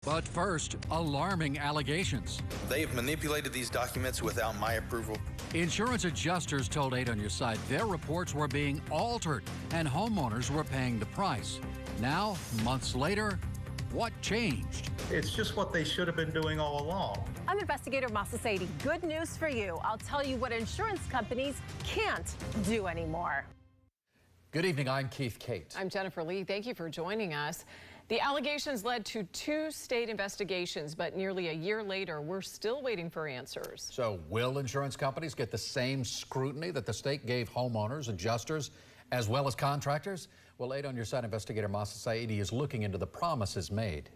But first, alarming allegations. They have manipulated these documents without my approval. Insurance adjusters told 8 on Your Side their reports were being altered and homeowners were paying the price. Now, months later, what changed? It's just what they should have been doing all along. I'm Investigator Mahsa Saeidi. Good news for you. I'll tell you what insurance companies can't do anymore. Good evening, I'm Keith Kate. I'm Jennifer Lee. Thank you for joining us. The allegations led to 2 state investigations, but nearly a year later, we're still waiting for answers. So will insurance companies get the same scrutiny that the state gave homeowners, adjusters, as well as contractors? Well, 8 on Your Side investigator Mahsa Saeidi is looking into the promises made.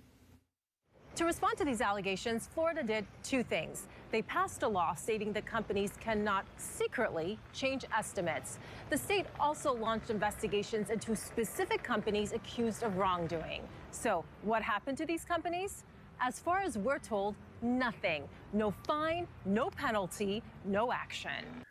To respond to these allegations, Florida did 2 things. They passed a law stating that companies cannot secretly change estimates. The state also launched investigations into specific companies accused of wrongdoing. So what happened to these companies? As far as we're told, nothing. No fine, no penalty, no action.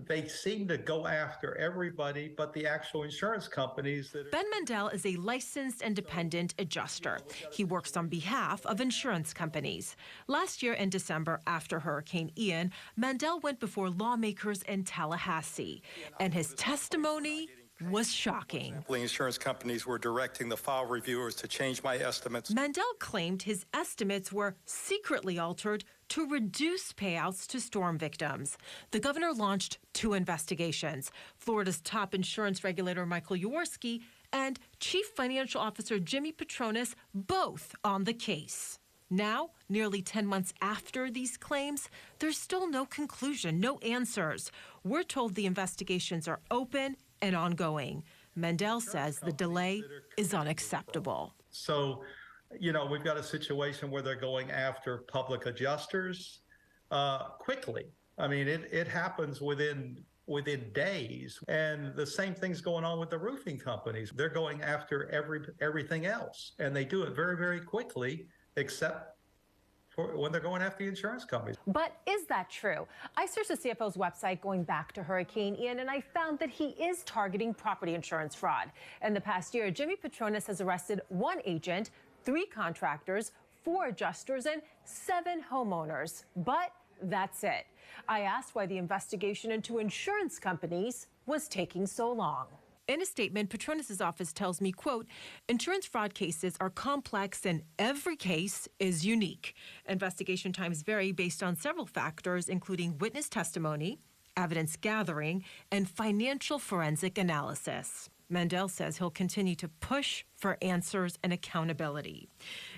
They seem to go after everybody but the actual insurance companies. Ben Mandel is a licensed independent adjuster. He works on behalf of insurance companies. Last year in December, after Hurricane Ian, Mandel went before lawmakers in Tallahassee, and his testimony was shocking. The insurance companies were directing the file reviewers to change my estimates. Mandel claimed his estimates were secretly altered to reduce payouts to storm victims. The governor launched 2 investigations. Florida's top insurance regulator, Michael Jaworski, and Chief Financial Officer Jimmy Petronas, both on the case. Now, nearly 10 months after these claims, there's still no conclusion, no answers. We're told the investigations are open and ongoing. Mandel says the delay is unacceptable. So, we've got a situation where they're going after public adjusters quickly. I mean, it happens within days. And the same thing's going on with the roofing companies. They're going after everything else, and they do it very, very quickly, except for when they're going after the insurance companies. But is that true? I searched the CFO's website going back to Hurricane Ian, and I found that he is targeting property insurance fraud. In the past year, Jimmy Petronas has arrested 1 agent, 3 contractors, 4 adjusters, and 7 homeowners. But that's it. I asked why the investigation into insurance companies was taking so long. In a statement, Petronas' office tells me, quote, insurance fraud cases are complex and every case is unique. Investigation times vary based on several factors, including witness testimony, evidence gathering, and financial forensic analysis. Mandel says he'll continue to push for answers and accountability.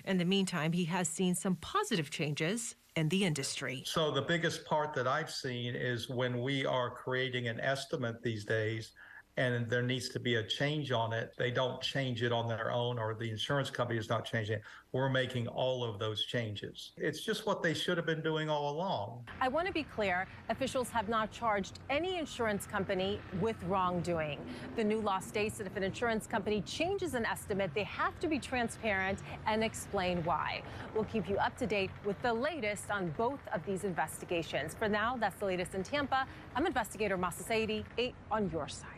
In the meantime, he has seen some positive changes in the industry. So the biggest part that I've seen is when we are creating an estimate these days, and there needs to be a change on it. They don't change it on their own, or the insurance company is not changing it. We're making all of those changes. It's just what they should have been doing all along. I want to be clear, officials have not charged any insurance company with wrongdoing. The new law states that if an insurance company changes an estimate, they have to be transparent and explain why. We'll keep you up to date with the latest on both of these investigations. For now, that's the latest in Tampa. I'm Investigator Mahsa Saeidi, 8 on Your Side.